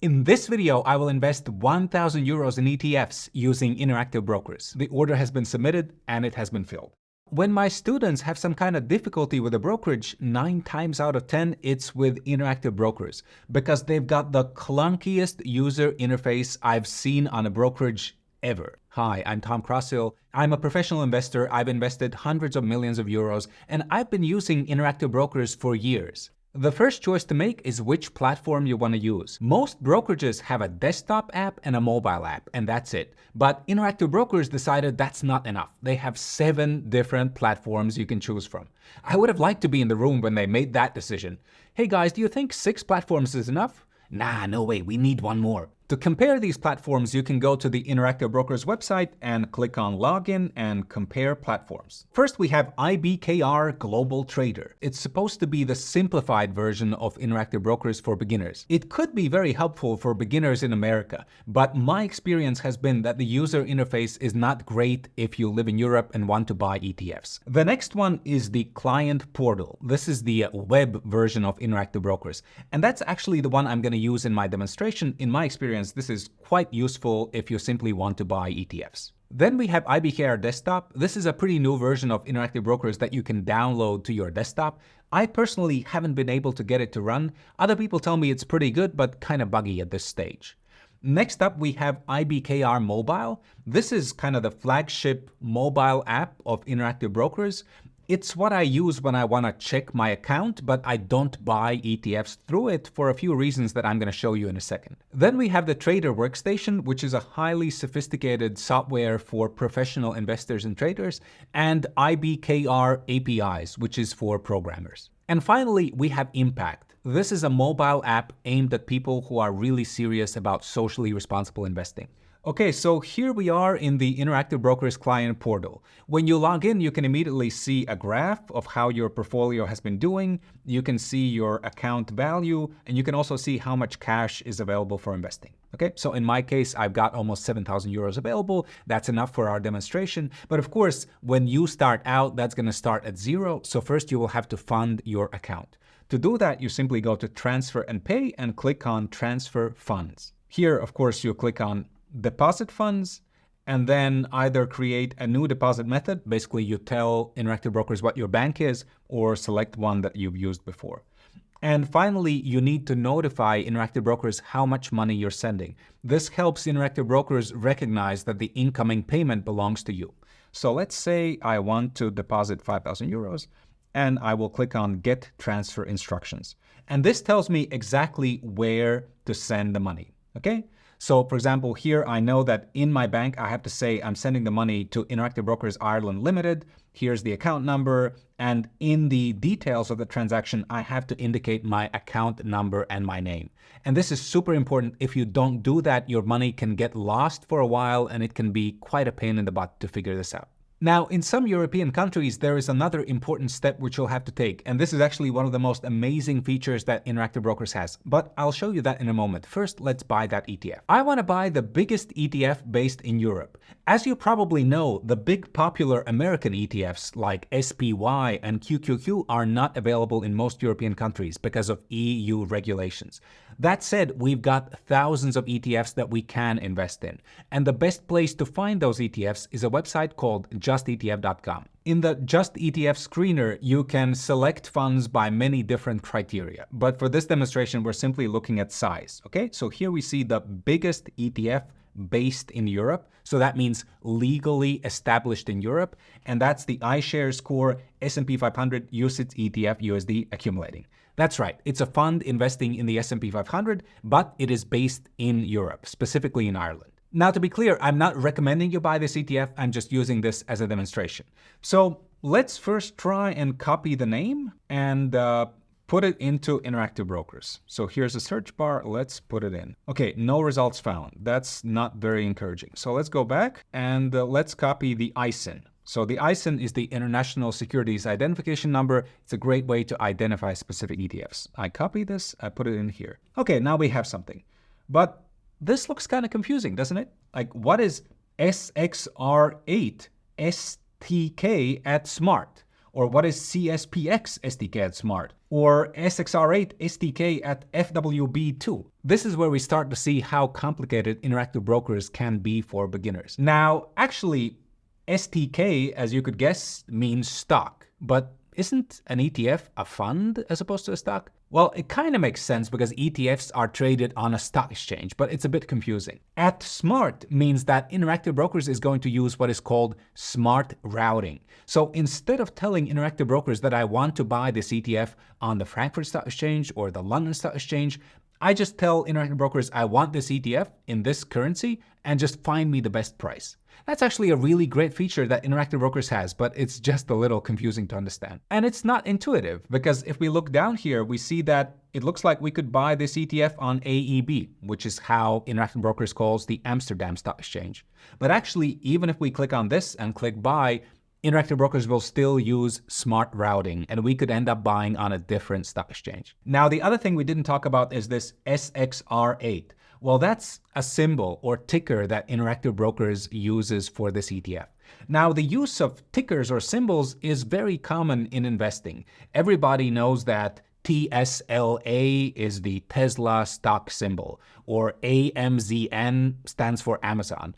In this video, I will invest 1,000 euros in ETFs using Interactive Brokers. The order has been submitted and it has been filled. When my students have some kind of difficulty with a brokerage, 9 times out of 10, it's with Interactive Brokers because they've got the clunkiest user interface I've seen on a brokerage ever. Hi, I'm Tom Crosshill. I'm a professional investor. I've invested hundreds of millions of euros, and I've been using Interactive Brokers for years. The first choice to make is which platform you want to use. Most brokerages have a desktop app and a mobile app, and that's it. But Interactive Brokers decided that's not enough. They have 7 different platforms you can choose from. I would have liked to be in the room when they made that decision. Hey guys, do you think 6 platforms is enough? Nah, no way, we need one more. To compare these platforms, you can go to the Interactive Brokers website and click on Login and Compare Platforms. First, we have IBKR Global Trader. It's supposed to be the simplified version of Interactive Brokers for beginners. It could be very helpful for beginners in America, but my experience has been that the user interface is not great if you live in Europe and want to buy ETFs. The next one is the Client Portal. This is the web version of Interactive Brokers, and that's actually the one I'm going to use in my demonstration. In my experience, this is quite useful if you simply want to buy ETFs. Then we have IBKR Desktop. This is a pretty new version of Interactive Brokers that you can download to your desktop. I personally haven't been able to get it to run. Other people tell me it's pretty good, but kind of buggy at this stage. Next up, we have IBKR Mobile. This is kind of the flagship mobile app of Interactive Brokers. It's what I use when I want to check my account, but I don't buy ETFs through it for a few reasons that I'm going to show you in a second. Then we have the Trader Workstation, which is a highly sophisticated software for professional investors and traders, and IBKR APIs, which is for programmers. And finally, we have Impact. This is a mobile app aimed at people who are really serious about socially responsible investing. Okay, so here we are in the Interactive Brokers client portal. When you log in, you can immediately see a graph of how your portfolio has been doing. You can see your account value, and you can also see how much cash is available for investing. Okay, so in my case, I've got almost 7,000 euros available. That's enough for our demonstration. But of course, when you start out, that's going to start at 0. So first you will have to fund your account. To do that, you simply go to Transfer and Pay and click on Transfer Funds. Here, of course, you click on Deposit Funds, and then either create a new deposit method. Basically, you tell Interactive Brokers what your bank is, or select one that you've used before. And finally, you need to notify Interactive Brokers how much money you're sending. This helps Interactive Brokers recognize that the incoming payment belongs to you. So let's say I want to deposit 5,000 euros, and I will click on Get Transfer Instructions. And this tells me exactly where to send the money, okay? So for example, here I know that in my bank, I have to say I'm sending the money to Interactive Brokers Ireland Limited. Here's the account number. And in the details of the transaction, I have to indicate my account number and my name. And this is super important. If you don't do that, your money can get lost for a while, and it can be quite a pain in the butt to figure this out. Now, in some European countries, there is another important step which you'll have to take, and this is actually one of the most amazing features that Interactive Brokers has, but I'll show you that in a moment. First, let's buy that ETF. I want to buy the biggest ETF based in Europe. As you probably know, the big popular American ETFs like SPY and QQQ are not available in most European countries because of EU regulations. That said, we've got thousands of ETFs that we can invest in, and the best place to find those ETFs is a website called justetf.com. In the Just ETF screener, you can select funds by many different criteria, but for this demonstration, we're simply looking at size, okay? So here we see the biggest ETF based in Europe, so that means legally established in Europe, and that's the iShares Core S&P 500 UCITS ETF USD accumulating. That's right, it's a fund investing in the S&P 500, but it is based in Europe, specifically in Ireland. Now, to be clear, I'm not recommending you buy this ETF, I'm just using this as a demonstration. So let's first try and copy the name and put it into Interactive Brokers. So here's a search bar, let's put it in. Okay, no results found. That's not very encouraging. So let's go back and let's copy the ISIN. So the ISIN is the International Securities Identification Number. It's a great way to identify specific ETFs. I copy this, I put it in here. Okay, now we have something. But this looks kind of confusing, doesn't it? Like, what is SXR8 STK at Smart? Or what is CSPX SDK at Smart? Or SXR8 SDK at FWB2? This is where we start to see how complicated interactive brokers can be for beginners. Now, actually, STK, as you could guess, means stock. But isn't an ETF a fund as opposed to a stock? Well, it kind of makes sense because ETFs are traded on a stock exchange, but it's a bit confusing. At Smart means that Interactive Brokers is going to use what is called smart routing. So instead of telling Interactive Brokers that I want to buy this ETF on the Frankfurt Stock Exchange or the London Stock Exchange, I just tell Interactive Brokers I want this ETF in this currency and just find me the best price. That's actually a really great feature that Interactive Brokers has, but it's just a little confusing to understand. And it's not intuitive, because if we look down here, we see that it looks like we could buy this ETF on AEB, which is how Interactive Brokers calls the Amsterdam Stock Exchange. But actually, even if we click on this and click buy, Interactive Brokers will still use smart routing, and we could end up buying on a different stock exchange. Now, the other thing we didn't talk about is this SXR8. Well, that's a symbol or ticker that Interactive Brokers uses for this ETF. Now, the use of tickers or symbols is very common in investing. Everybody knows that TSLA is the Tesla stock symbol, or AMZN stands for Amazon.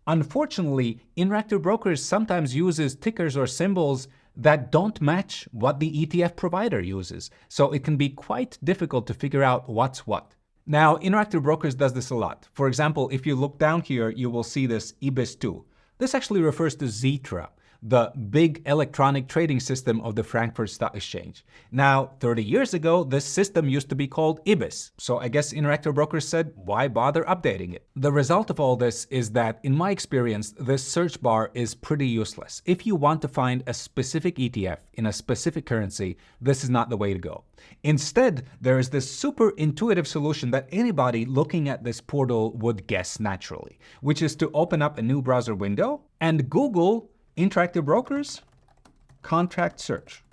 Unfortunately, Interactive Brokers sometimes uses tickers or symbols that don't match what the ETF provider uses, so it can be quite difficult to figure out what's what. Now, Interactive Brokers does this a lot. For example, if you look down here, you will see this IBIS2. This actually refers to Xetra, the big electronic trading system of the Frankfurt Stock Exchange. Now, 30 years ago, this system used to be called IBIS, so I guess Interactive Brokers said, why bother updating it? The result of all this is that, in my experience, this search bar is pretty useless. If you want to find a specific ETF in a specific currency, this is not the way to go. Instead, there is this super intuitive solution that anybody looking at this portal would guess naturally, which is to open up a new browser window and Google Interactive Brokers contract search.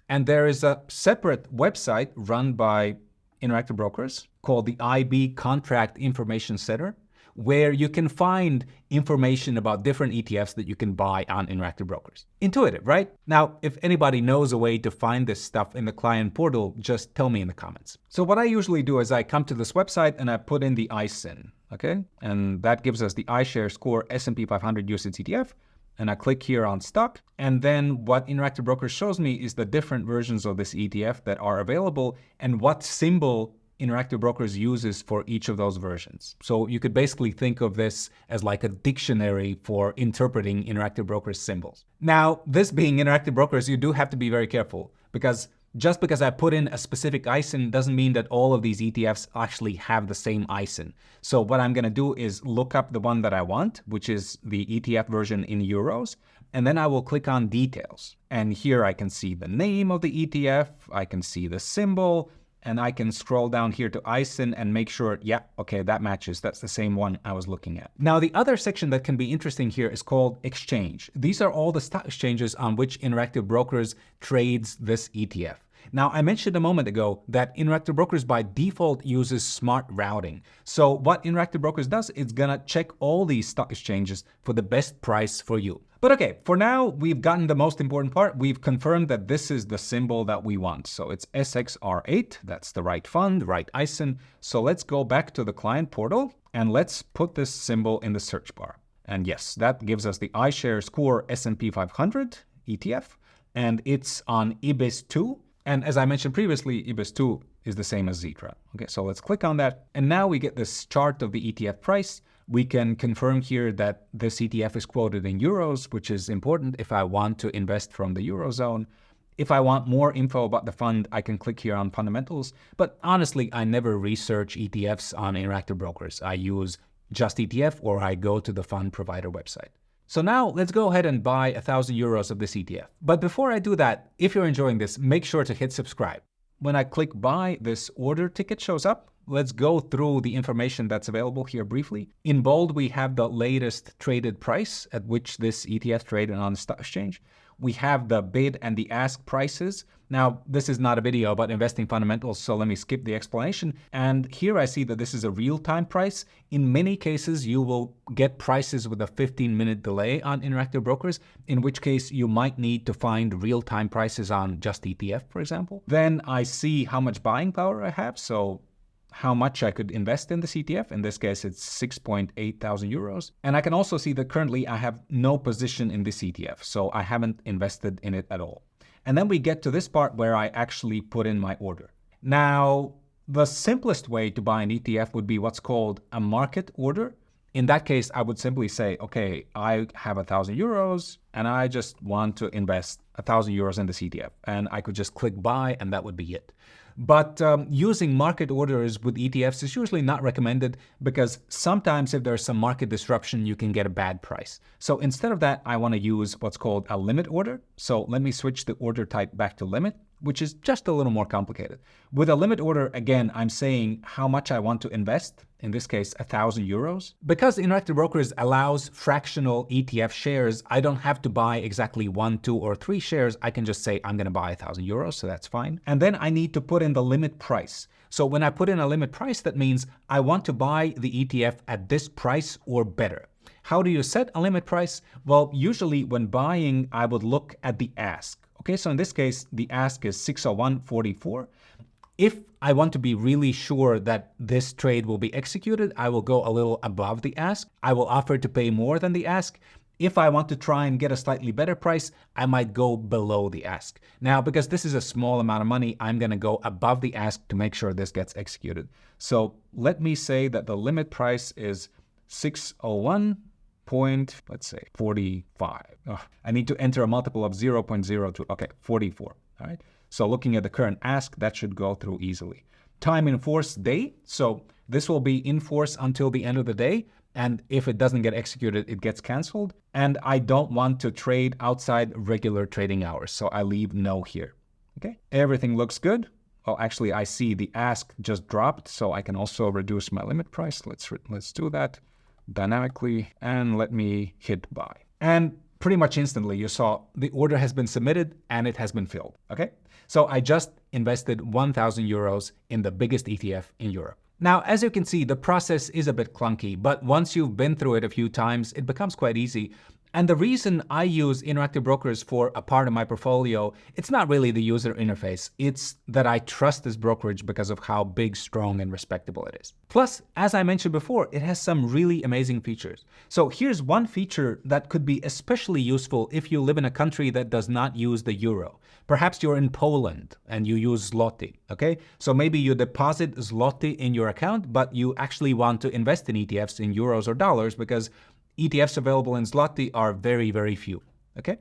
And there is a separate website run by Interactive Brokers called the IB Contract Information Center, where you can find information about different ETFs that you can buy on Interactive Brokers. Intuitive, right? Now, if anybody knows a way to find this stuff in the client portal, just tell me in the comments. So what I usually do is I come to this website and I put in the ISIN, okay? And that gives us the iShares Core S&P 500 UCITS ETF. And I click here on stock. And then what Interactive Brokers shows me is the different versions of this ETF that are available and what symbol Interactive Brokers uses for each of those versions. So you could basically think of this as like a dictionary for interpreting Interactive Brokers symbols. Now, this being Interactive Brokers, you do have to be very careful, because just because I put in a specific ISIN doesn't mean that all of these ETFs actually have the same ISIN. So what I'm going to do is look up the one that I want, which is the ETF version in euros, and then I will click on details. And here I can see the name of the ETF, I can see the symbol, and I can scroll down here to ISIN and make sure, yeah, okay, that matches. That's the same one I was looking at. Now, the other section that can be interesting here is called Exchange. These are all the stock exchanges on which Interactive Brokers trades this ETF. Now, I mentioned a moment ago that Interactive Brokers by default uses smart routing. So what Interactive Brokers does, it's gonna check all these stock exchanges for the best price for you. But okay, for now, we've gotten the most important part. We've confirmed that this is the symbol that we want. So it's SXR8, that's the right fund, right ISIN. So let's go back to the client portal and let's put this symbol in the search bar. And yes, that gives us the iShares Core S&P 500 ETF, and it's on IBIS2. And as I mentioned previously, IBIS2 is the same as Xetra. Okay, so let's click on that. And now we get this chart of the ETF price. We can confirm here that this ETF is quoted in euros, which is important if I want to invest from the Eurozone. If I want more info about the fund, I can click here on fundamentals. But honestly, I never research ETFs on Interactive Brokers. I use just ETF or I go to the fund provider website. So now let's go ahead and buy 1,000 euros of this ETF. But before I do that, if you're enjoying this, make sure to hit subscribe. When I click buy, this order ticket shows up. Let's go through the information that's available here briefly. In bold, we have the latest traded price at which this ETF traded on the stock exchange. We have the bid and the ask prices. Now, this is not a video about investing fundamentals, so let me skip the explanation. And here I see that this is a real-time price. In many cases, you will get prices with a 15-minute delay on Interactive Brokers, in which case you might need to find real-time prices on just ETF, for example. Then I see how much buying power I have, so how much I could invest in this ETF. In this case, it's 6.8 thousand euros. And I can also see that currently I have no position in this ETF, so I haven't invested in it at all. And then we get to this part where I actually put in my order. Now, the simplest way to buy an ETF would be what's called a market order. In that case, I would simply say, okay, I have 1,000 euros and I just want to invest 1,000 euros in this ETF. And I could just click buy and that would be it. But using market orders with ETFs is usually not recommended because sometimes if there's some market disruption, you can get a bad price. So instead of that, I want to use what's called a limit order. So let me switch the order type back to limit, which is just a little more complicated. With a limit order, again, I'm saying how much I want to invest, in this case, 1,000 euros. Because Interactive Brokers allows fractional ETF shares, I don't have to buy exactly 1, 2, or 3 shares. I can just say I'm going to buy 1,000 euros, so that's fine. And then I need to put in the limit price. So when I put in a limit price, that means I want to buy the ETF at this price or better. How do you set a limit price? Well, usually when buying, I would look at the ask. Okay, so in this case, the ask is 601.44. If I want to be really sure that this trade will be executed, I will go a little above the ask. I will offer to pay more than the ask. If I want to try and get a slightly better price, I might go below the ask. Now, because this is a small amount of money, I'm going to go above the ask to make sure this gets executed. So let me say that the limit price is 601. Let's say 45. Oh, I need to enter a multiple of 0.02. Okay, 44. All right. So looking at the current ask, that should go through easily. Time in force day. So this will be in force until the end of the day. And if it doesn't get executed, it gets canceled. And I don't want to trade outside regular trading hours. So I leave no here. Okay. Everything looks good. Oh, actually, I see the ask just dropped. So I can also reduce my limit price. Let's do that dynamically, and let me hit buy. And pretty much instantly, you saw the order has been submitted and it has been filled. Okay, so I just invested 1,000 euros in the biggest ETF in Europe. Now, as you can see, the process is a bit clunky, but once you've been through it a few times, it becomes quite easy. And the reason I use Interactive Brokers for a part of my portfolio, it's not really the user interface. It's that I trust this brokerage because of how big, strong, and respectable it is. Plus, as I mentioned before, it has some really amazing features. So here's one feature that could be especially useful if you live in a country that does not use the euro. Perhaps you're in Poland and you use zloty, okay? So maybe you deposit zloty in your account, but you actually want to invest in ETFs in euros or dollars because ETFs available in zloty are very, very few, okay?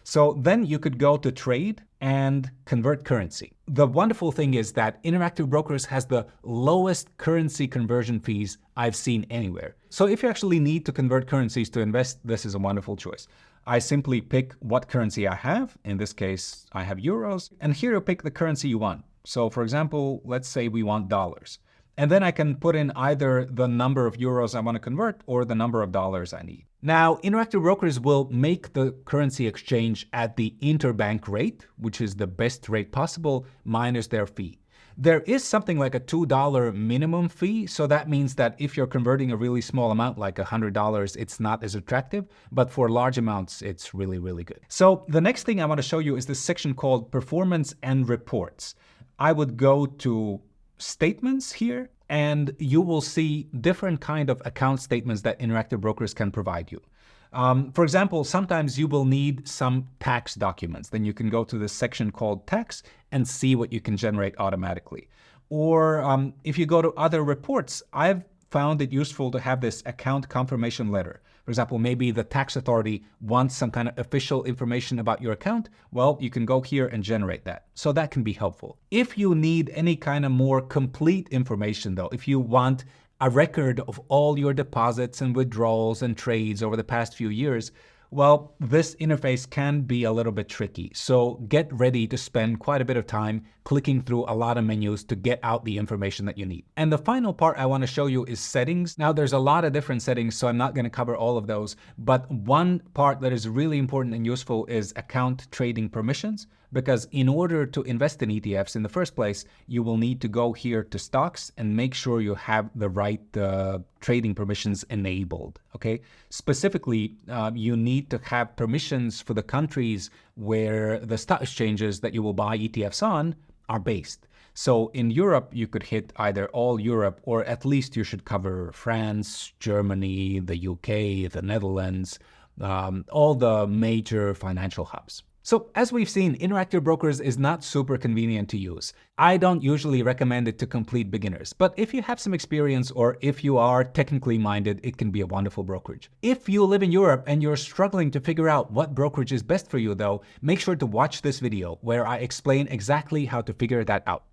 So then you could go to trade and convert currency. The wonderful thing is that Interactive Brokers has the lowest currency conversion fees I've seen anywhere. So if you actually need to convert currencies to invest, this is a wonderful choice. I simply pick what currency I have. In this case, I have euros. And here you pick the currency you want. So for example, let's say we want dollars. And then I can put in either the number of euros I want to convert or the number of dollars I need. Now, Interactive Brokers will make the currency exchange at the interbank rate, which is the best rate possible, minus their fee. There is something like a $2 minimum fee, so that means that if you're converting a really small amount, like $100, it's not as attractive, but for large amounts, it's really, really good. So the next thing I want to show you is this section called Performance and Reports. I would go to statements here, and you will see different kind of account statements that Interactive Brokers can provide you. For example, sometimes you will need some tax documents. Then you can go to this section called tax and see what you can generate automatically. Or if you go to other reports, I've found it useful to have this account confirmation letter. For example, maybe the tax authority wants some kind of official information about your account. Well, you can go here and generate that. So that can be helpful. If you need any kind of more complete information though, if you want a record of all your deposits and withdrawals and trades over the past few years, Well, this interface can be a little bit tricky, so get ready to spend quite a bit of time clicking through a lot of menus to get out the information that you need. And the final part I want to show you is settings. Now, there's a lot of different settings, so I'm not going to cover all of those, but one part that is really important and useful is account trading permissions, because in order to invest in ETFs in the first place, you will need to go here to stocks and make sure you have the right trading permissions enabled, okay? Specifically, you need to have permissions for the countries where the stock exchanges that you will buy ETFs on are based. So in Europe, you could hit either all Europe, or at least you should cover France, Germany, the UK, the Netherlands, all the major financial hubs. So as we've seen, Interactive Brokers is not super convenient to use. I don't usually recommend it to complete beginners, but if you have some experience or if you are technically minded, it can be a wonderful brokerage. If you live in Europe and you're struggling to figure out what brokerage is best for you though, make sure to watch this video where I explain exactly how to figure that out.